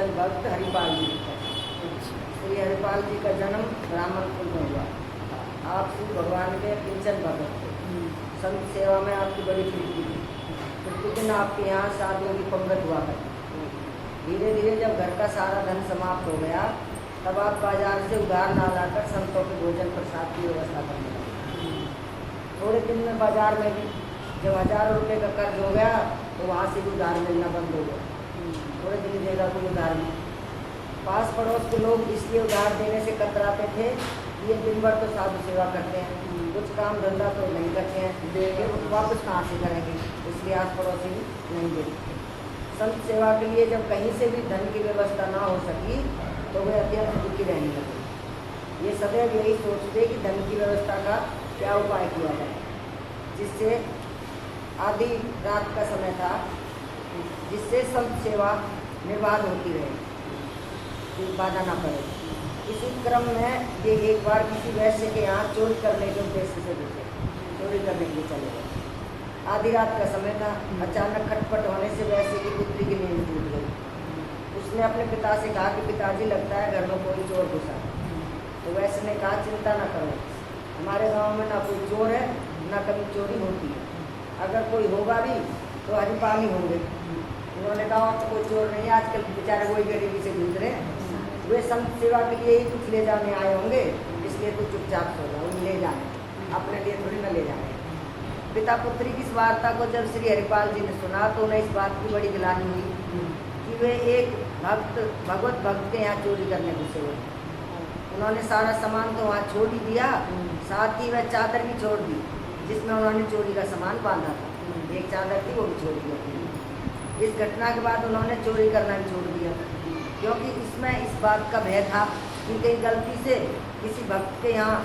किंचन भक्त हरिपाल जी लिखा है। श्री हरिपाल जी का जन्म ब्राह्मण कुल में हुआ। आप श्री भगवान के किंचन भक्त थे। संत सेवा में आपकी बड़ी प्रीति थी। प्रतिदिन आपके यहाँ साधुओं की पंगत हुआ करती। धीरे धीरे जब घर का सारा धन समाप्त हो गया तब आप बाजार से उधार ना लाकर संतों के भोजन प्रसाद की व्यवस्था करने लगे। थोड़े दिन में बाजार में भी जब हजारों रुपये का कर्ज हो गया तो वहाँ से भी उधार मिलना बंद हो गया। थोड़े दिन देगा कोई उधार नहीं। पास पड़ोस के लोग इसलिए उधार देने से कतराते थे, ये दिन भर तो साधु सेवा करते हैं, कुछ काम धंधा तो नहीं करते हैं, देंगे वापस कहाँ से करेंगे, इसलिए आस पड़ोसी नहीं देते। संत सेवा के लिए जब कहीं से भी धन की व्यवस्था ना हो सकी तो वे अत्यंत दुखी रहने लगे। ये सदैव यही सोचते कि धन की व्यवस्था का क्या उपाय किया जाए जिससे आधी रात का समय था, जिससे संत सेवा निर्बाध होती रहे, बाधा ना पड़े। इसी क्रम में ये एक बार किसी वैश्य के यहाँ चोरी करने के उद्देश्य से रुके, चोरी करने के लिए चले गए। आधी रात का समय था। अचानक खटपट होने से वैश्य की पुत्री की नींद टूट गई। उसने अपने पिता से कहा कि पिताजी, लगता है घर में कोई चोर घुसा। तो वैश्य ने कहा, चिंता न करो, हमारे गांव में ना कोई चोर है ना कभी चोरी होती है, अगर कोई होगा भी तो हरिपाल ही होंगे। उन्होंने कहा तो कोई चोर नहीं, आजकल बेचारे वही गरीबी से जूझ रहे हैं, वे संत सेवा के लिए ही कुछ ले जाने आए होंगे, इसलिए तो चुपचाप सो जाओ, उन्हें ले जाने, अपने लिए थोड़ी ना ले जाने। पिता पुत्री की इस वार्ता को जब श्री हरिपाल जी ने सुना तो उन्हें इस बात की बड़ी गिलानी हुई कि वे एक भगवत भक्त के यहाँ चोरी करने घुसे हुए। उन्होंने सारा सामान तो वहाँ छोड़ ही दिया, साथ ही वह चादर भी छोड़ दी जिसमें उन्होंने चोरी का सामान बांधा था। एक चादर थी, वो भी छोड़ दिया। इस घटना के बाद उन्होंने चोरी करना भी छोड़ दिया, क्योंकि इसमें इस बात का भय था कि कहीं गलती से किसी भक्त के यहाँ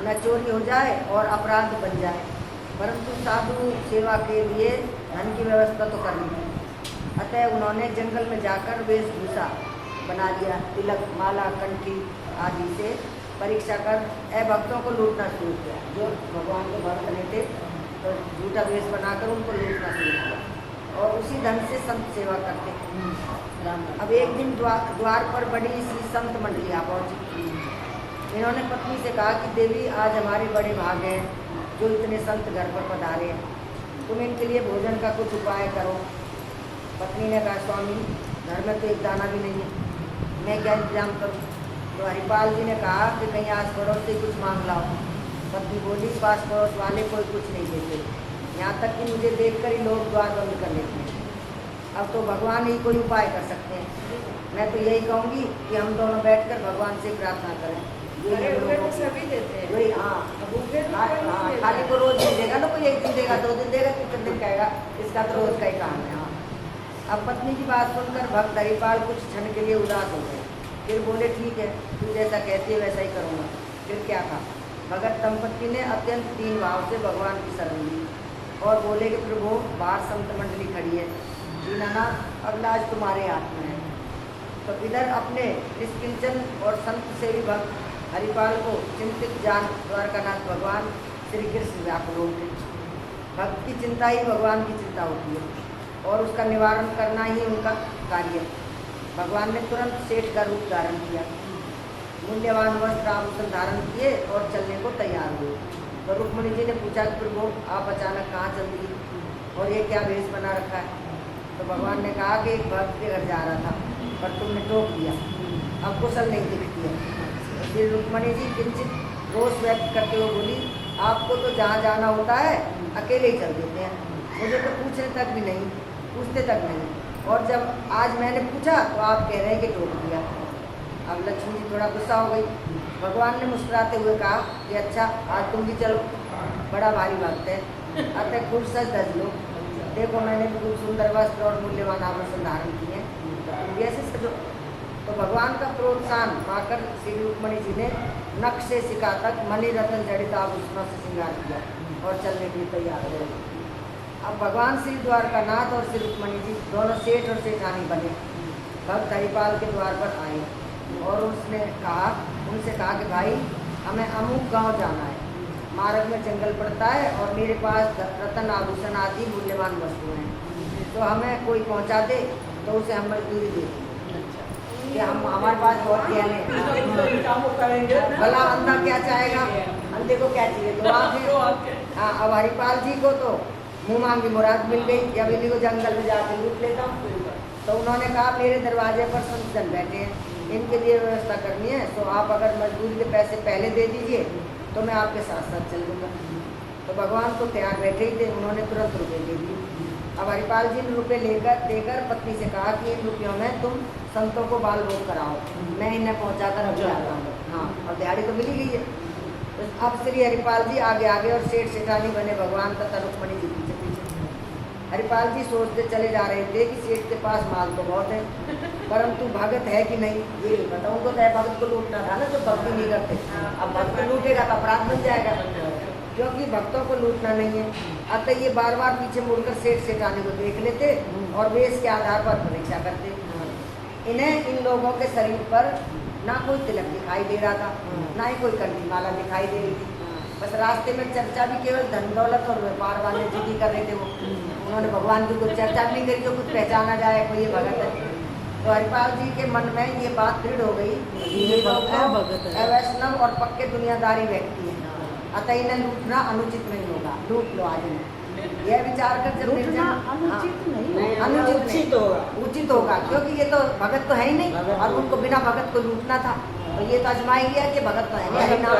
न चोरी हो जाए और अपराध बन जाए। परंतु साधु सेवा के लिए धन की व्यवस्था तो करनी है। अतः उन्होंने जंगल में जाकर वेशभूषा बना लिया, तिलक, माला, कंठी आदि से परीक्षा कर भक्तों को लूटना शुरू किया। जो भगवान के भक्त नहीं थे तो झूठा वेश बनाकर उनको लूटना शुरू किया और उसी धन से संत सेवा करते। अब एक दिन द्वार पर बड़ी सी संत मंडली आ पहुंची। इन्होंने पत्नी से कहा कि देवी, आज हमारे बड़े भाग हैं जो इतने संत घर पर पधारे हैं, तुम इनके लिए भोजन का कुछ उपाय करो। पत्नी ने कहा, स्वामी, घर में तो एक दाना भी नहीं है, मैं क्या इंतजाम करूँ। तो हरिपाल जी ने कहा कि कहीं आस पड़ोस से कुछ मांग लाओ। पत्नी बोली, पास पड़ोस वाले कोई कुछ नहीं देते, यहाँ तक कि मुझे देखकर ही लोग द्वार बंद कर लेते हैं। अब तो भगवान ही कोई उपाय कर सकते हैं। मैं तो यही कहूँगी कि हम दोनों बैठकर भगवान से प्रार्थना करें। सभी देते हैं वही, हाँ, खाली को रोज नहीं देगा ना, कोई एक दिन देगा, 2 दिन देगा, कितने दिन कहेगा, इसका तो रोज का ही काम है। हाँ। अब पत्नी की बात सुनकर भक्त हरिपाल कुछ क्षण के लिए उदास हो गए। फिर बोले, ठीक है, तू जैसा कहती है वैसा ही करूँगा। फिर क्या था, भगत दंपत्ति ने अत्यंत दीन भाव से भगवान की शरण ली और बोले कि प्रभु, बाहर संत मंडली खड़ी है, दीनानाथ, अब लाज तुम्हारे हाथ में है। तो इधर अपने निष्किंचन और संत सेवी भक्त हरिपाल को चिंतित जान द्वारकानाथ भगवान श्री कृष्ण व्याकुल होते। भक्त की चिंता ही भगवान की चिंता होती है और उसका निवारण करना ही उनका कार्य है। भगवान ने तुरंत सेठ का रूप धारण किया, मूल्यवान वस्त्र आभूषण धारण किए और चलने को तैयार हुए। तो रुक्मणी जी ने पूछा कि प्रभु, आप अचानक कहाँ चल दी और ये क्या भेष बना रखा है। तो भगवान ने कहा कि एक भक्त के घर जा रहा था पर तुमने टोक दिया, अब कुशल नहीं दिखती है। श्री रुक्मणी जी किंचित रोष व्यक्त करते हुए बोली, आपको तो जहाँ जाना होता है अकेले ही चल देते हैं, मुझे तो पूछने तक भी नहीं, पूछते तक नहीं, और जब आज मैंने पूछा तो आप कह रहे हैं कि टोक दिया। अब लक्ष्मी जी थोड़ा गुस्सा हो गई। भगवान ने मुस्कुराते हुए कहा कि अच्छा, आज तुम भी चलो, बड़ा भारी भक्त है, अतः खूब सज धज लो, देखो मैंने खूब सुंदर वस्त्र और मूल्यवान आभूषण धारण किए हैं, तो तुम भी ऐसे सजो। तो भगवान का प्रोत्साहन पाकर श्री रुक्मणी जी ने नख से शिखा तक मणि रत्न जड़ित आभूषणों से श्रृंगार किया और चलने के लिए तैयार हो गए। अब भगवान श्री द्वारकानाथ और श्री रुक्मणी जी दोनों सेठ और सेठानी बने। भक्त हरिपाल के द्वार पर आए और उनसे कहा कि भाई, हमें अमुक गांव जाना है, मार्ग में जंगल पड़ता है और मेरे पास रत्न आभूषण आदि मूल्यवान वस्तु हैं, तो हमें कोई पहुंचा दे तो उसे हम मजदूरी दे दें। बहुत ज्ञान है। भला अंधा क्या चाहेगा, अंधे को क्या चाहिए, तो आप हाँ। अब हरिपाल जी को तो मुँह मांगी मुराद मिल गई, या इन्हीं को जंगल में जाके लूट लेता हूँ। तो उन्होंने कहा मेरे दरवाजे पर संत जन बैठे हैं, इनके लिए व्यवस्था करनी है, तो आप अगर मजदूरी के पैसे पहले दे दीजिए तो मैं आपके साथ साथ चल दूँगा। तो भगवान तो तैयार बैठे ही थे, उन्होंने तुरंत रुपये दे दिए। अब हरिपाल जी ने रुपये देकर पत्नी से कहा कि इन रुपयों में तुम संतों को बाल भोग कराओ, मैं इन्हें पहुँचा कर अब जाता हूँ। हाँ, और दिहाड़ी तो मिली गई है। तो अब श्री हरिपाल जी आगे आगे और सेठ सेठानी बने भगवान तथा रुक्मणी जी पीछे पीछे। हरिपाल जी सोचते चले जा रहे थे कि सेठ के पास माल तो बहुत है, परंतु भगत है कि नहीं ये नहीं पता उनको। तो भगत को लूटना था ना, जो भक्ति नहीं करते। अब भक्त लूटेगा तो अपराध बन जाएगा, क्योंकि भक्तों को लूटना नहीं है। अतः ये बार बार पीछे मुड़कर सेठ सेठानी को देख लेते और वेश के आधार पर परीक्षा करते। इन्हें इन लोगों के शरीर पर ना कोई तिलक दिखाई दे रहा था, ना ही कोई कंठी माला दिखाई दे रही थी। बस रास्ते में चर्चा भी केवल धन दौलत और व्यापार वाले जी की कर रहे थे। वो उन्होंने भगवान की कुछ चर्चा नहीं करी जो कुछ पहचाना जाए कोई ये भगत है। तो हरिपाल जी के मन में ये बात दृढ़ हो गई कि ये लोग अवैष्णव और पक्के दुनियादारी व्यक्ति हैं, अतः इन्हें लूटना अनुचित नहीं होगा, लूट लो आज इन्हें। यह विचार कर जब अनुचित नहीं, अनुचित होगा, उचित होगा, क्योंकि ये तो भगत तो है ही नहीं और उनको बिना भगत को लूटना था। तो ये तो अजमाई लिया कि भगत तो है नहीं, हरि नाम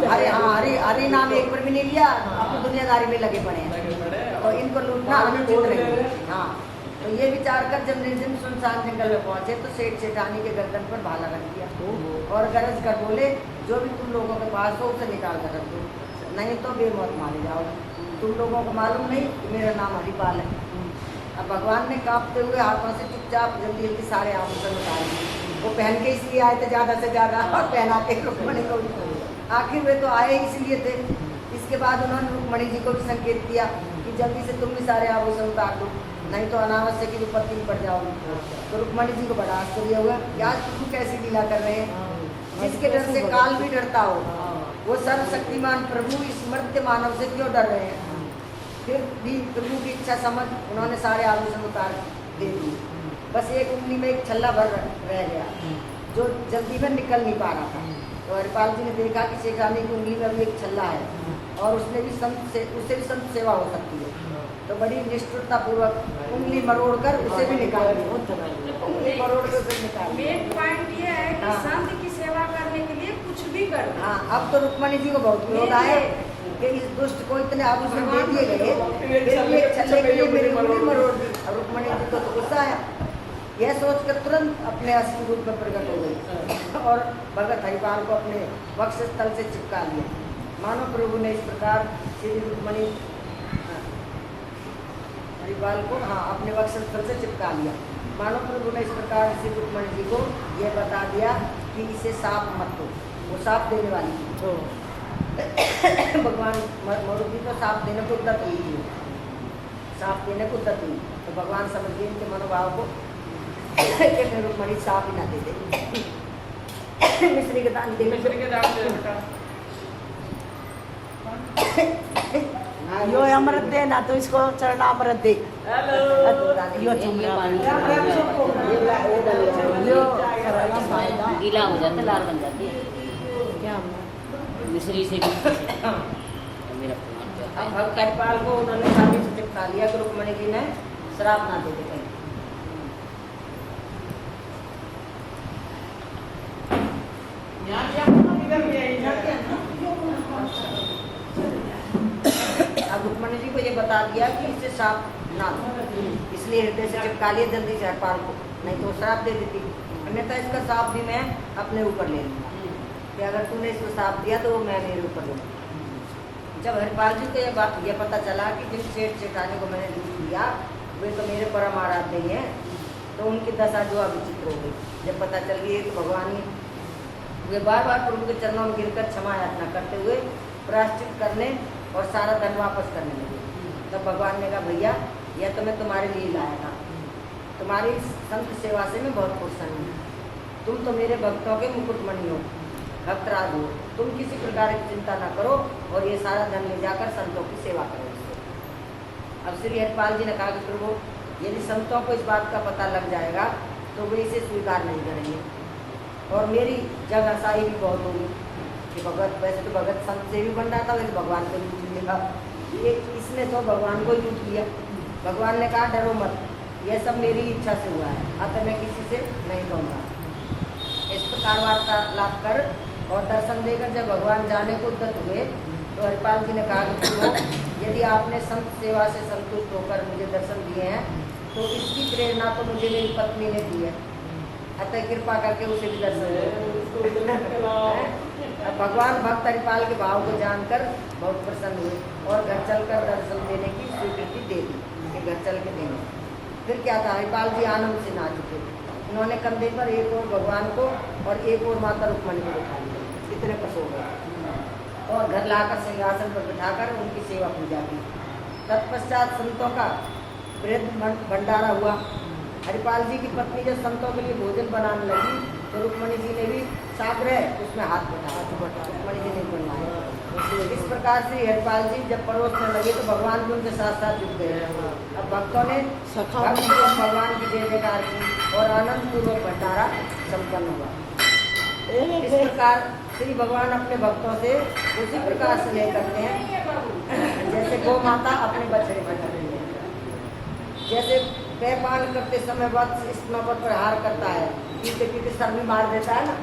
अरे हाँ हरि नाम एक पर भी नहीं लिया, अपनी दुनियादारी में लगे पड़े हैं, तो इनको लूटना अनुचित नहीं। हाँ, तो ये विचार कर जब निर्जन सुनसान जंगल में पहुंचे तो सेठ सेठानी के गर्दन पर भाला रख दिया और गरज कर बोले, जो भी तुम लोगों के पास हो उसे निकाल कर रख दो, नहीं तो बेमौत मारे जाओगे। तुम लोगों को मालूम नहीं कि मेरा नाम हरिपाल है। अब भगवान ने कांपते हुए हाथों से चुपचाप जल्दी जल्दी सारे आभूषण उतार दिए। वो पहन के इसलिए आए थे ज़्यादा से ज़्यादा और पहनाते रुक्मणी को। आखिर वे तो आए इसलिए थे। इसके बाद उन्होंने रुक्मणी जी को भी संकेत किया कि जल्दी से तुम भी सारे आभूषण उतार दो, नहीं तो अनावश्यक की विपत्ति में पड़ जाओगे। तो रुक्मणी जी को बड़ा आश्चर्य हुआ कि आज प्रभु कैसी लीला कर रहे हैं, जिसके डर से काल भी डरता हो, वो सर्वशक्तिमान प्रभु इस मर्त्य मानव से क्यों डर रहे हैं। फिर भी प्रभु की इच्छा समझ उन्होंने सारे आभूषण उतार दे दिए। बस एक उंगली में एक छल्ला भर रह गया जो जल्दी में निकल नहीं पा रहा था। तो हरिपाल जी ने देखा कि सेठानी की उंगली में अभी एक छल्ला है और उससे भी संत सेवा हो सकती है। तो बड़ी निष्ठुरता पूर्वक उंगली मरोड़ कर उसे भी निकाल दिया। उंगली मरोड़ कर उसे निकाल दिया। मेन पॉइंट ये है कि संत की सेवा करने के लिए कुछ भी कर। हाँ, अब तो रुक्मणी जी को बहुत विरोध आया कि इस दुष्ट को इतने आभूषण दे दिए गए, फिर भी एक छल्ले के लिए मेरी उंगली मरोड़ दी। अब रुक्मणी जी को तो गुस्सा आया। यह सोचकर तुरंत अपने असली रूप में प्रकट हो गई और भगत हरिपाल को अपने वक्षस्थल से चिपका लिया। मानो प्रभु ने इस प्रकार श्री रुक्मणी हरिपाल को अपने वक्षस्थल से चिपका लिया। मानो प्रभु ने इस प्रकार श्री रुक्मणी जी को यह बता दिया कि इसे साफ मत दो, वो साफ देने वाली थी। भगवान मरुति तो साफ देने को उद्दत हुई थी, साफ देने को उद्दत हुई। तो भगवान समझ गए इनके मनोभाव को कि रुक्मणी साफ ही ना दे दे, मिश्री के दान दे बेटा। यो अमृत दे ना तो इसको चरणामृत दे। यो गीला हो जाता, लाल बन जाती है क्या मिश्री से मेरा अब भक्त हरिपाल को उन्होंने चाबी से चिपका लिया कि रुक्मणी जी ने शराब ना दे दे कहीं। अब रुक्मणी जी को ये बता दिया कि इसे श्राप ना दो, इसलिए हृदय से चिपका लिया जल्दी से हरिपाल को, नहीं तो श्राप दे देती। अन्यथा इसका श्राप भी मैं अपने ऊपर ले लूँगा कि अगर तूने इसको श्राप दिया तो वो मैं मेरे ऊपर लूँगा। जब हरिपाल जी को ये पता चला कि जिन सेठ सेठानी को मैंने लूट लिया वे तो मेरे परम आराध्य ही हैं, तो उनकी दशा जो विचित्र हो गई। जब पता चल गई तो भगवान ही वे बार बार प्रभु के चरणों में गिरकर क्षमा याचना करते हुए प्रायश्चित करने और सारा धन वापस करने लगे। तब भगवान ने कहा, भैया यह तो मैं तुम्हारे लिए लाया था, तुम्हारी संत सेवा से मैं बहुत प्रसन्न हूँ। तुम तो मेरे भक्तों के मुकुटमणि हो, भक्तराज हो, तुम किसी प्रकार की चिंता न करो और ये सारा धन ले जाकर संतों की सेवा करो। अब श्री हरिपाल जी ने कहा कि प्रभु यदि संतों को इस बात का पता लग जाएगा तो वे इसे स्वीकार नहीं करेंगे, और मेरी जगहसाई भी बहुत होगी कि भगत, वैसे तो भगत संत से भी बन रहा था, वैसे भगवान को लूट लिया। ये इसने तो भगवान को लूट लिया। भगवान ने कहा डरो मत, यह सब मेरी इच्छा से हुआ है, अतः मैं किसी से नहीं कहूँगा। इस प्रकार वार्तालाप कर और दर्शन देकर जब भगवान जाने को उद्यत हुए तो हरिपाल जी ने कहा कि सुनो, यदि आपने संत सेवा से संतुष्ट होकर मुझे दर्शन दिए हैं तो इसकी प्रेरणा तो मुझे मेरी पत्नी ने दी है, अतः कृपा करके उसे भी दर्शन दो। अब भगवान भक्त हरिपाल के भाव को जानकर बहुत प्रसन्न हुए और घर चलकर दर्शन देने की स्वीकृति दे दी कि घर चल के देंगे। फिर क्या था, हरिपाल जी आनंद से नाच उठे। उन्होंने कंधे पर एक और भगवान को और एक और माता रुक्मणी को बिठा लिया, इतने खुश हो गए और घर लाकर सिंहासन पर बिठाकर उनकी सेवा पूजा की। तत्पश्चात संतों का वृद्ध भंडारा हुआ। हरिपाल जी की पत्नी जब संतों के लिए भोजन बनाने लगी तो रुक्मणी जी ने भी साग्रह उसमें हाथ बढ़ाया, रुक्मणी जी ने बनवाया। इस प्रकार से हरिपाल जी जब परोसने लगे तो भगवान भी उनके साथ साथ जुट गए। अब भक्तों ने भगवान की जय जयकार की और आनंद पूर्वक भंडारा संपन्न हुआ। इस प्रकार श्री भगवान अपने भक्तों से उसी प्रकार से स्नेह करते हैं जैसे गौ माता अपने बछड़े पर करती है। जैसे पैपान करते समय वत्स स्तनों पर प्रहार करता है, पीछे पीछे सर में मार देता है ना,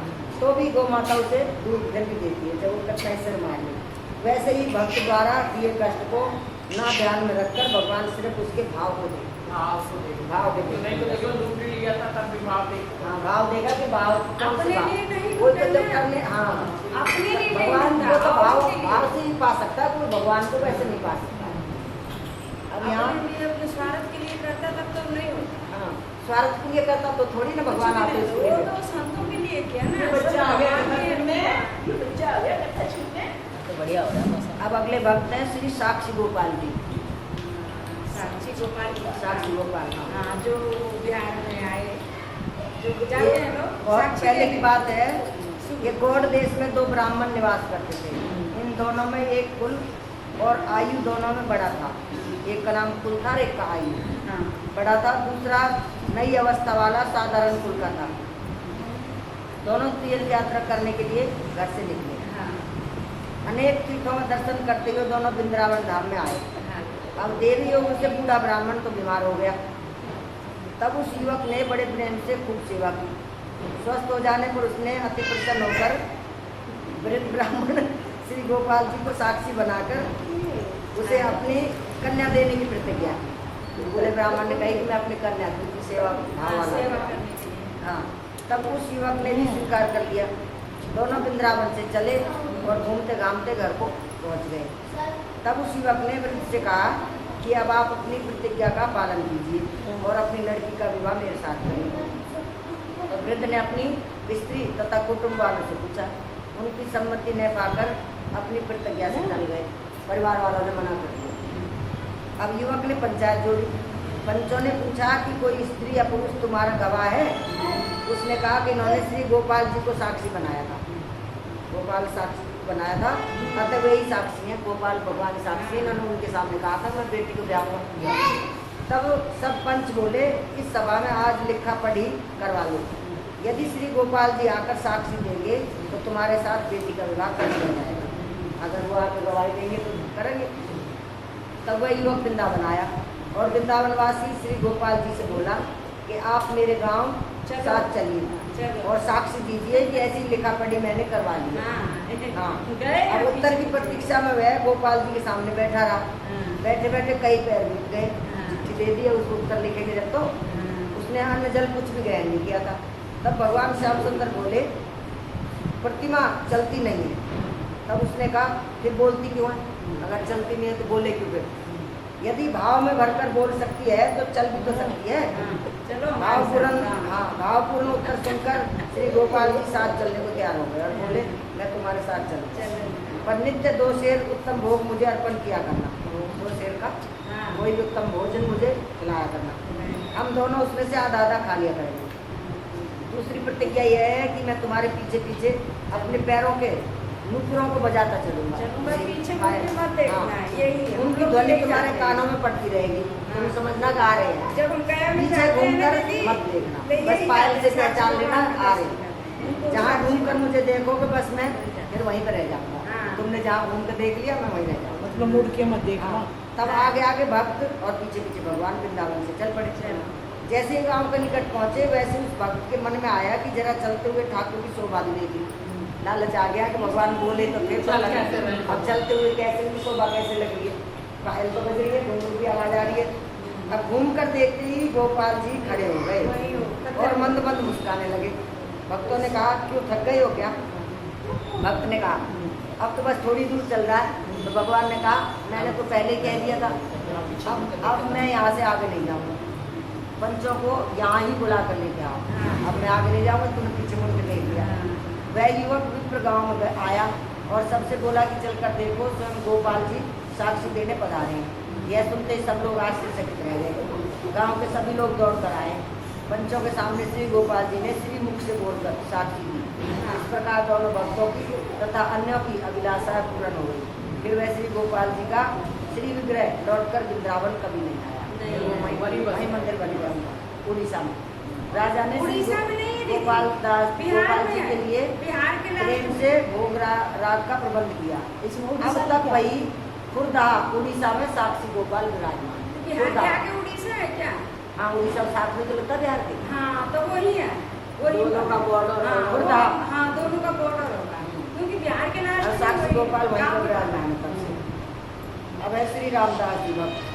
तो भी गौ माता उसे दूध फिर भी देती है जब वो करता है सिर मारने। वैसे ही भक्त द्वारा दिए कष्ट को ना ध्यान में रखकर भगवान सिर्फ उसके भाव को दे, भाव के दे। हाँ, भाव देगा कि भाव अपने लिए नहीं वो तो जब करने, हाँ अपने लिए भगवान नहीं को तो भाव उसके लिए। भाव से ही पा सकता है, कोई भगवान को वैसे नहीं पा सकता। अब यहाँ अपने लिए अपने स्वार्थ के लिए करता तब तो नहीं होता। हाँ, स्वार्थ के लिए करता तो थोड़ी ना भगवान आते उसके वो लिए। तो संतों के लिए किया ना, बच्चा आ गया भगवान के लिए। तो बढ़िया हो रहा है मौसम। अब अगले भक्त हैं श्री साक्षी गोपाल जी। साक्षी गोपाल की साक्षी गोपाल, हाँ। हाँ, जो बिहार में आए, जो जाते हैं लोग। बहुत साक्षी पहले के- की बात है, ये गौड़ देश में दो ब्राह्मण निवास करते थे। इन दोनों में एक कुल और आयु दोनों में बड़ा था। एक का नाम कुल था और एक का आयु हाँ, बड़ा था। दूसरा नई अवस्था वाला साधारण कुल का था। दोनों तीर्थ यात्रा करने के लिए घर से निकले। हाँ, अनेक तीर्थों में दर्शन करते हुए दोनों वृंदावन धाम में आए। हाँ, अब देवी योग से बूढ़ा ब्राह्मण तो बीमार हो गया। तब उस युवक ने बड़े प्रेम से खूब सेवा की। स्वस्थ हो जाने पर उसने अति प्रसन्न होकर वृद्ध ब्राह्मण श्री गोपाल जी को साक्षी बनाकर उसे अपनी कन्या देने की प्रतिज्ञा की। बूढ़े ब्राह्मण ने कही कि मैं अपनी कन्या की सेवा भाव हाँ, वाला सेवा हूँ। करने के लिए। हाँ, तब उस युवक ने भी स्वीकार कर लिया। दोनों वृंदावन से चले और घूमते घामते घर को पहुंच गए। तब उस युवक ने वृद्ध से कहा कि अब आप अपनी प्रतिज्ञा का पालन कीजिए और अपनी लड़की का विवाह मेरे साथ करें। तो वृद्ध ने अपनी स्त्री तथा कुटुंब वालों से पूछा। उनकी सम्मति न पाकर अपनी प्रतिज्ञा से टल गए। परिवार वालों ने मना कर दिया। अब युवक ने पंचायत जोड़ी। पंचों ने पूछा कि कोई स्त्री या पुरुष तुम्हारा गवाह है? उसने कहा कि इन्होंने श्री गोपाल जी को साक्षी बनाया था। गोपाल साक्षी बनाया था, अतः वही साक्षी हैं। गोपाल भगवान साक्षी। इन्होंने उनके सामने कहा था मैं बेटी को ब्याह किया। तब सब पंच बोले इस सभा में आज लिखा पढ़ी करवा लो। यदि श्री गोपाल जी आकर साक्षी देंगे तो तुम्हारे साथ बेटी का विवाह कर दिया जाएगा। अगर वो आकर गवाही देंगे तो करेंगे। तब वह युवक वृंदावन आया और वृंदावनवासी श्री गोपाल जी से बोला कि आप मेरे गांव साथ चलिए और साक्षी दीजिए कि ऐसी लिखा पढ़ी मैंने करवा ली। हाँ, अब उत्तर की प्रतीक्षा में वह गोपाल जी के सामने बैठा रहा। बैठे बैठे कई पैर बीत गए। चिट्ठी दे दी, उसको उत्तर लिखेंगे जब तो उसने अन्न जल कुछ भी ग्रहण नहीं किया था। तब भगवान श्याम सुंदर बोले प्रतिमा चलती नहीं है। तब उसने कहा फिर बोलती क्यों है? अगर चलती नहीं है तो बोले क्यों फिर? यदि भाव में भरकर बोल सकती है तो चल भी तो सकती है। चलो भावपूर्ण, हाँ, भावपूर्ण उत्तर सुनकर श्री गोपाल जी साथ चलने को तैयार हो गए और बोले मैं तुम्हारे साथ चलूँ, पर नित्य 2 सेर उत्तम भोग मुझे अर्पण किया करना। 2 सेर का कोई भी उत्तम भोजन मुझे खिलाया करना। हम दोनों उसमें से आधा आधा खा लिया करेंगे। दूसरी प्रतिज्ञा यह है कि मैं तुम्हारे पीछे पीछे अपने पैरों के नुपुरों को बजाता चलूंगा। पीछे मत देखना, यही है। उनकी ध्वनि तुम्हारे कानों में पड़ती रहेगी। तुम समझना गा रहे हैं। जब हम गया पीछे घूमकर मत देखना, बस पायल से पहचान लेना आ रहे हैं। जहाँ घूम कर मुझे देखोगे बस मैं फिर वहीं पर रह जाऊंगा। हाँ। तुमने जहाँ घूम कर देख लिया मैं वहीं रह जाऊंगा। मतलब मुड़ के मत देखना। तब आगे आगे भक्त और पीछे पीछे भगवान वृंदावन से चल पड़े। जैसे ही गांव के निकट पहुंचे वैसे उस भक्त के मन में आया कि जरा चलते हुए ठाकुर की शोभा देखी। लालच आ गया कि भगवान बोले तो फिर तो लगे, अब चलते हुए कैसे उनकी शोभा कैसे लग रही है, पायल तो बज रही है, घुंघरू की आवाज आ रही है। अब घूम कर देखते ही गोपाल जी खड़े हो गए और मंद मंद मुस्काने लगे। भक्तों ने कहा क्यों थक गए हो क्या? भक्त ने कहा अब तो बस थोड़ी दूर चल रहा है। तो भगवान ने कहा मैंने तो पहले ही कह दिया था, अब मैं यहाँ से आगे नहीं जाऊँगा। पंचों को यहाँ ही बुला कर लेके आओ, अब मैं आगे नहीं जाऊँगा, तुमने पीछे मुड़ के देख लिया। वह युवक विप्र गाँव में आया और सबसे बोला कि चल कर देखो स्वयं गोपाल जी साक्षी देने पधारे हैं। यह सुनते ही सब लोग आश्चर्यचकित रह गए। गाँव के सभी लोग दौड़ कर आए। पंचों के सामने श्री गोपाल जी ने श्री मुख से बोलकर साक्षी दी। इस प्रकार दोनों भक्तों की तथा अन्यों की अभिलाषा पूर्ण हो गई। फिर वह श्री गोपाल जी का श्री विग्रह लौटकर वृंदावन कभी नहीं आया। वही मंदिर बनी जाऊंगा उड़ीसा में। राजा ने उड़ीसा में नहीं है दीदी, गोपाल दास बिहार गोपाल में जी है। के लिए बिहार के प्रेम से भोग राग का प्रबंध किया। इसमें अब उड़ीसा तक क्या? वही खुर्दा उड़ीसा में साक्षी गोपाल विराजमान। बिहार के खुर्दा, आगे उड़ीसा है क्या? हाँ उड़ीसा साथ में तो लगता है बिहार के। हाँ तो वही है, वही दोनों का border है, हाँ, खुर्दा। हाँ दोनों का बॉर्डर होगा, क्योंकि बिहार के नाम और से साक्षी वही गोपाल वहीं गाँव पर के विराजमान है तब से। अब है श्री रामदास जी भक्त।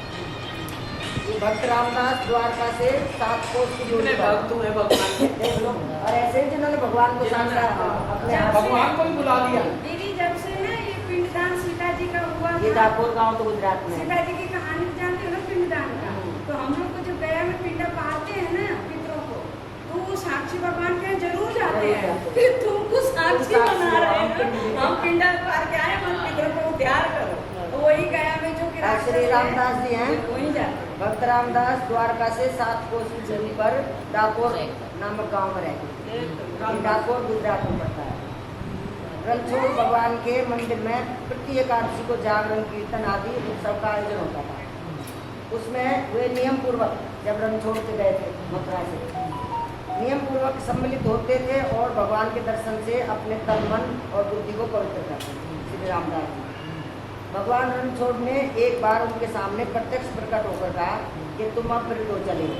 ये भक्त रामदास द्वारका से 7 कोस की दूरी पर भक्त हुए भगवान के। देख लो। और ऐसे ही जिन्होंने भगवान को साक्षात अपने हाथ भगवान को ही बुला लिया। दीदी जब से है ये पिंडदान सीता जी का हुआ ये था, डाकोर गाँव तो गुजरात में है। सीता जी की कहानी जानते हो ना पिंडदान का, तो हम लोग को जब गया में पिंडा पाते हैं ना पितरों को, तो वो साक्षी भगवान के यहाँ जरूर जाते हैं कि तुमको साक्षी बना रहे हैं, हम पिंडा पार के आए, हम पितरों को उद्धार करो। तो वही गया में जो कि श्री रामदास जी हैं। वही जाते हैं। भक्त रामदास द्वारका से 7 कोस की दूरी पर डाकोर नामक गांव में रहते हैं। डाकोर गुजरात में पड़ता है। रणछोड़ भगवान के मंदिर में प्रति एकादशी को जागरण कीर्तन आदि उत्सव का आयोजन होता था। उसमें वे नियम पूर्वक जब रणछोड़ से गए थे मथुरा से, नियम पूर्वक सम्मिलित होते थे और भगवान के दर्शन से अपने तन मन और बुद्धि को पवित्र करते थे। श्री रामदास जी भगवान रणछोड़ ने एक बार उनके सामने प्रत्यक्ष प्रकट होकर कहा कि तुम अब फिर तो चले हो,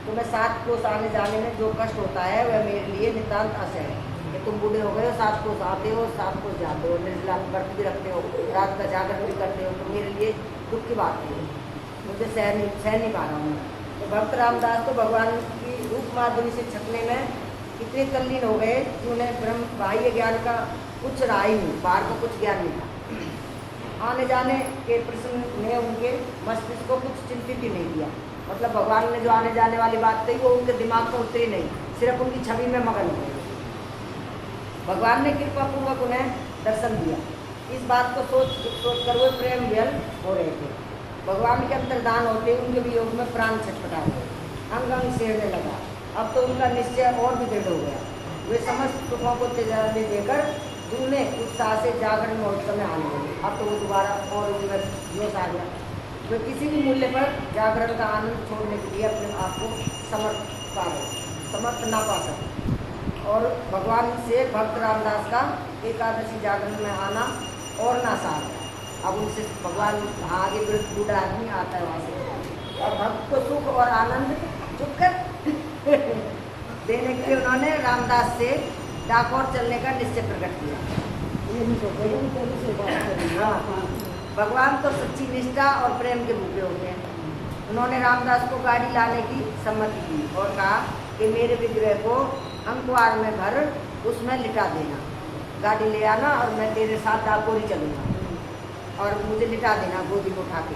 तुम्हें 7 कोस आने जाने में जो कष्ट होता है वह मेरे लिए नितांत असह्य है। कि तुम बूढ़े हो गए हो, 7 कोस आते हो, 7 कोस जाते हो, निर्जला व्रत भी रखते हो, रात का जागरण भी करते हो, तो मेरे लिए दुख की बात है, मुझे सह नहीं पा रहा हूँ। तो भक्त रामदास तो भगवान की रूप माधुरी से छकने में इतने तल्लीन हो गए कि उन्हें ब्रह्म बाह्य ज्ञान का कुछ रहा ही नहीं, बाहर का कुछ ज्ञान नहीं था। आने जाने के प्रश्न ने उनके मस्तिष्क को कुछ चिंतित ही नहीं किया। मतलब भगवान ने जो आने जाने वाली बात कही वो उनके दिमाग में उतरी नहीं, सिर्फ उनकी छवि में मगन हो गए। भगवान ने कृपा पूर्वक उन्हें दर्शन दिया। इस बात को सोच कर वो प्रेम विहल हो रहे थे। भगवान के अंतर्धान होते उनके वियोग में प्राण छटपटा गए, अंग अंग सेड़ने लगा। अब तो उनका निश्चय और भी दृढ़ हो गया। वे समस्त सुखों को तेजाबी देकर दूने उत्साह से जागरण महोत्सव में आने लगे। अब तो वो दोबारा और उनमें जोश आ गया। वे किसी भी मूल्य पर जागरण का आनंद छोड़ने के लिए अपने आप को समर्थ ना पा सके। और भगवान से भक्त रामदास का एकादशी जागरण में आना और ना साथ। अब उनसे भगवान आगे बूढ़ा आदमी आता है वहाँ से, और भक्त को सुख और आनंद चुप कर देने के लिए उन्होंने रामदास से डाकोर चलने का निश्चय प्रकट किया। भगवान तो सच्ची निष्ठा और प्रेम के भूखे होते हैं। उन्होंने रामदास को गाड़ी लाने की सम्मति दी और कहा कि मेरे विग्रह को अंकुआर में भर उसमें लिटा देना, गाड़ी ले आना और मैं तेरे साथ डाकोर ही चलूँगा और मुझे लिटा देना गोदी को उठा के,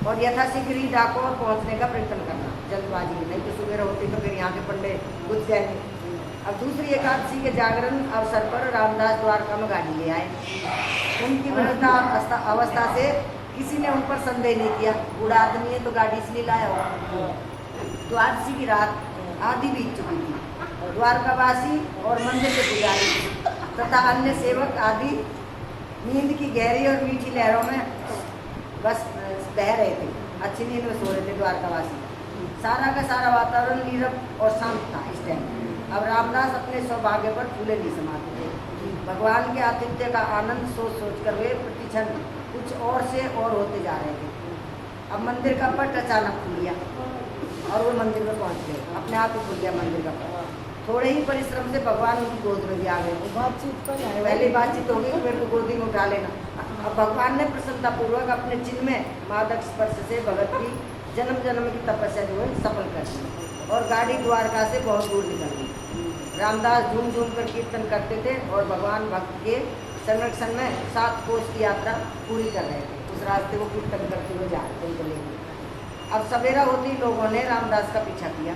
और यथाशीघ्र ही डाकोर पहुँचने का प्रयत्न करना, जल्दबाजी में, नहीं तो सुबह होती तो फिर यहाँ के पंडे घुस जाएंगे। अब दूसरी एकादशी के जागरण अवसर पर रामदास द्वारका में गाड़ी ले आए। उनकी वृद्धा अवस्था से किसी ने उन पर संदेह नहीं किया। बूढ़ा आदमी है तो गाड़ी इसलिए लाया होगा। द्वादशी की रात आधी बीत चुकी थी। द्वारकावासी और मंदिर के पुजारी तथा अन्य सेवक आदि नींद की गहरी और मीठी लहरों में बस बह रहे थे, अच्छी नींद में सो रहे थे द्वारकावासी। सारा का सारा वातावरण नीरव और शांत था। इस टाइम अब रामदास अपने सौभाग्य पर फूले नहीं समाते थे। भगवान के आतिथ्य का आनंद सोच सोच कर वे प्रतिक्षण कुछ और से और होते जा रहे थे। अब मंदिर का पट अचानक खुल गया और वो मंदिर में पहुंच गए। अपने आप ही खुल गया मंदिर का पट। थोड़े ही परिश्रम से भगवान उनकी गोद में भी आ गए। बातचीत पर है। पहले बातचीत होगी कि मेरे को गोदी में उठा लेना। अब भगवान ने प्रसन्नतापूर्वक अपने चिन्ह में मादक स्पर्श से भगत की जन्म जन्म की तपस्या जो है सफल कर दी और गाड़ी द्वारका से बहुत दूर निकल गई। रामदास झूम झूम कर कीर्तन करते थे और भगवान भक्त के संरक्षण में 7 कोस की यात्रा पूरी कर रहे थे। उस रास्ते को कीर्तन करते हुए जा रहे थे लेंगे। अब सवेरा होते ही लोगों ने रामदास का पीछा किया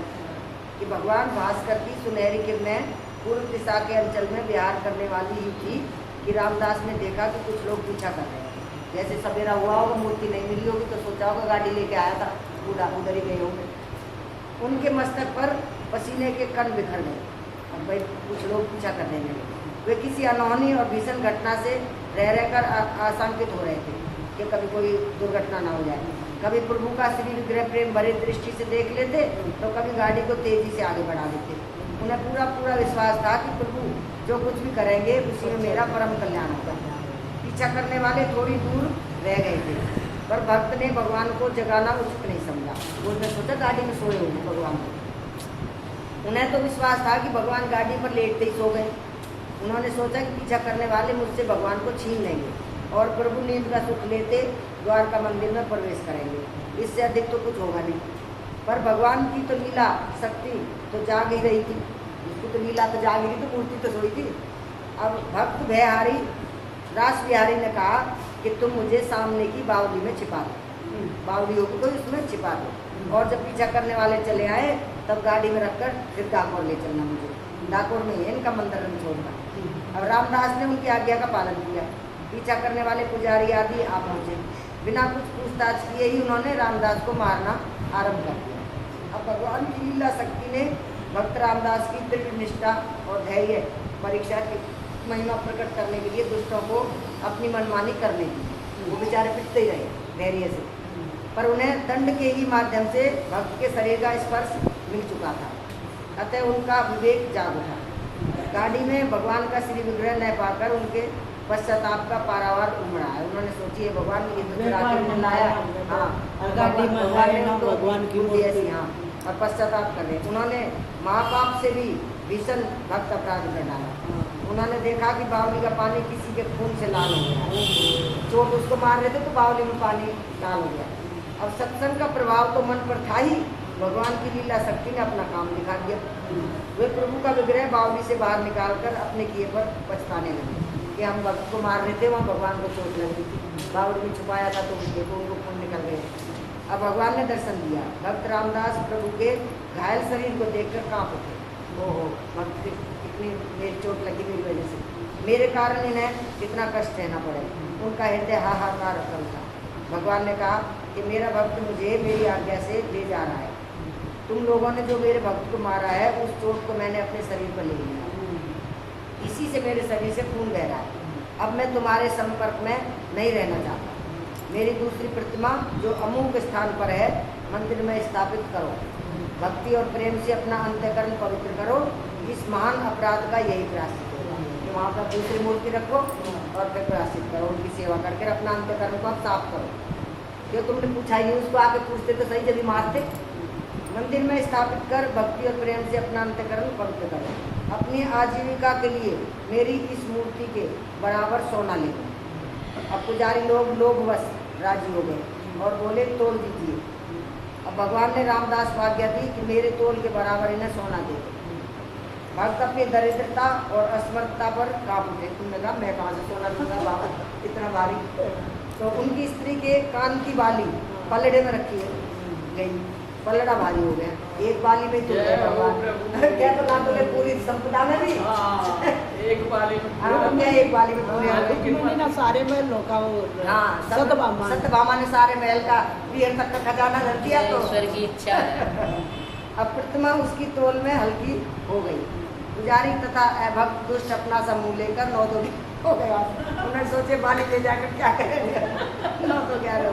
कि भगवान भास्कर की सुनहरी किरणें पूर्व दिशा के अंचल में विहार करने वाली ही थी कि रामदास ने देखा कि कुछ लोग पीछा कर रहे हैं। जैसे सवेरा हुआ होगा, मूर्ति नहीं मिली होगी तो सोचा होगा गाड़ी लेके आया था, बूढ़ा उधर ही गए होंगे। उनके मस्तक पर पसीने के कण बिखर गए। अब भाई कुछ लोग पीछा करने लगे। वे किसी अनहोनी और भीषण घटना से रह रहकर आशंकित हो रहे थे कि कभी कोई दुर्घटना ना हो जाए। कभी प्रभु का श्री विग्रह प्रेम भरे दृष्टि से देख लेते तो कभी गाड़ी को तेजी से आगे बढ़ा देते। उन्हें पूरा विश्वास था कि प्रभु जो कुछ भी करेंगे उसी में मेरा परम कल्याण होगा। पीछा करने वाले थोड़ी दूर रह गए थे पर भक्त ने भगवान को जगाना उचित नहीं समझा। उसने सोचा गाड़ी में सोए होंगे भगवान को। उन्हें तो विश्वास था कि भगवान गाड़ी पर लेटते ही सो गए। उन्होंने सोचा कि पीछा करने वाले मुझसे भगवान को छीन लेंगे और प्रभु नींद का सुख लेते द्वारका मंदिर में प्रवेश करेंगे। इससे अधिक तो कुछ होगा नहीं। पर भगवान की तो लीला शक्ति तो जाग ही रही थी। उसकी तो लीला तो जाग रही थी, मूर्ति तो सोई थी। अब भक्त भयहारी रास बिहारी ने कहा कि तुम मुझे सामने की बावली में छिपा दो। बावली होगी तो इसमें छिपा दो। और जब पीछा करने वाले चले आए तब गाड़ी में रखकर फिर डाकोर ले चलना मुझे। डाकोर में ही इनका मंदिर में छोड़ना। अब रामदास ने उनकी आज्ञा का पालन किया। पीछा करने वाले पुजारी आदि आ पहुँचे। बिना कुछ पूछताछ किए ही उन्होंने रामदास को मारना आरंभ कर दिया। अब भगवान की लीला शक्ति ने भक्त रामदास की दृढ़ निष्ठा और धैर्य परीक्षा की महिमा प्रकट करने के लिए दुष्टों को अपनी मनमानी करने दी। वो बेचारे पिटते ही रहे धैर्य से, पर उन्हें दंड के ही माध्यम से भक्त के शरीर का स्पर्श मिल चुका था। अतः उनका विवेक जाग उठा। गाड़ी में भगवान का श्री विग्रह न पाकर उनके पश्चाताप का पारावार उमड़ा है। उन्होंने सोची है भगवान ये तो चुरा के लाया। हाँ, गाड़ी में भगवान की मूर्ति ऐसी। हाँ, और पश्चाताप कर रहे। उन्होंने महापाप से भी भीषण भक्त अपराध कर डाला। उन्होंने देखा कि बावली का पानी किसी के खून से लाल हो गया। चोट उसको मार रहे थे तो बावली में पानी लाल हो गया। अब सत्संग का प्रभाव तो मन पर था ही, भगवान की लीला शक्ति ने अपना काम दिखा दिया। वे प्रभु का विग्रह बावली से बाहर निकालकर अपने किए पर पछताने लगे कि हम भक्त को मार रहे थे, वहाँ भगवान को चोट लग रही थी। बावली में छुपाया था तो उनको खून निकल गए। अब भगवान ने दर्शन दिया। भक्त रामदास प्रभु के घायल शरीर को देखकर कांप उठे। ओहो, भक्त कितनी मेरी चोट लगी मेरी वजह से, मेरे कारण इन्हें कितना कष्ट सहना पड़े। उनका हृदय हाहाकार कर था। भगवान ने कहा कि मेरा भक्त मुझे मेरी आज्ञा से ले जा रहा है। तुम लोगों ने जो मेरे भक्त को मारा है उस चोट को मैंने अपने शरीर पर ले लिया। इसी से मेरे शरीर से खून बह रहा है। अब मैं तुम्हारे संपर्क में नहीं रहना चाहता। मेरी दूसरी प्रतिमा जो अमूक स्थान पर है मंदिर में स्थापित करो। भक्ति और प्रेम से अपना अंतःकरण पवित्र करो। इस महान अपराध का यही प्रायश्चित होगा कि वहाँ पर दूसरी मूर्ति रखो और फिर प्रायश्चित करो। उनकी सेवा करके अपना अंतःकरण को आप साफ करो। क्यों तुमने पूछा ही उसको आके पूछते तो सही, जब मारते। मंदिर में स्थापित कर भक्ति और प्रेम से अपना अंतःकरण पवित्र करो। अपनी आजीविका के लिए मेरी इस मूर्ति के बराबर सोना ले लो। अब पुजारी लोग लोभवश राजी हो गए और बोले तोड़ दीजिए। अब भगवान ने रामदास को आज्ञा दी कि मेरे तोल के बराबर इन्हें सोना दे दो। भक्त अपनी दरिद्रता और असमर्थता पर काबू थे। तुमने कहा मैं कहाँ से सोना दूंगा बाबा, इतना भारी। तो उनकी स्त्री के कान की बाली पलड़े में रखी गई। पलड़ा भारी हो गया, एक बाली में तो क्या तो ना बोले पूरी संपदा में भी एक बाली में क्या एक बाली में पूरे ना सारे महलों का सत्यभामा ने सारे महल का पीर तक का खजाना धर दिया। तो ईश्वर की इच्छा है। अब प्रतिमा उसकी तोल में हल्की हो गई। पुजारी तथा भक्त दुष्ट अपना समूह लेकर 9 तो हो गया। उन्होंने सोचे बाली ले जाकर क्या करेंगे। 9 तो 11।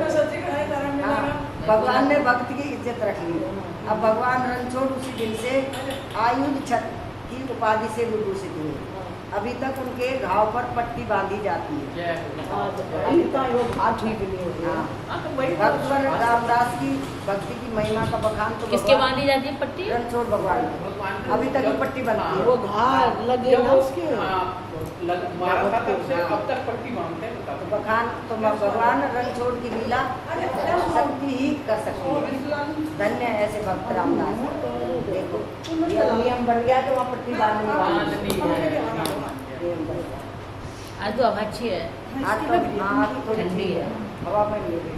भगवान ने भक्त की इज्जत रख ली। अब भगवान रणछोड़ उसी दिन से आयुध छत्र की उपाधि से विभूषित हुए। अभी तक उनके घाव पर पट्टी बांधी जाती है। जय हो। अभी तो वो हाथ ठीक नहीं हो रहा। हाँ तो वही भगवान रामदास की भक्ति की महिमा का बखान तो किसके बांधी जाती है पट्टी? रणछोड़ भगवान की। भगवान अभी तक ये पट्टी बनती है। वो घाव लगे ना उसके। मारा था तब से अब तक पट्टी बांधते हैं बता तो दो। बखान तो भगवान रणछोड़ की लीला शक्ति ही कर सकती है। धन्य है ऐसे भक्त रामदास। देखो ये अब नियम बन गया तो वहाँ पट्टी बांधनी बांधनी है। नियम बन गया। आज तो हवा अच्छी है। आज तो हाँ आज थोड़ी ठंडी ठंडी है। है, हवा में नहीं है।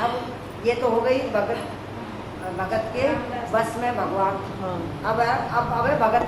अब ये तो हो गई भगत के बस में भगवान। हाँ। अब भगत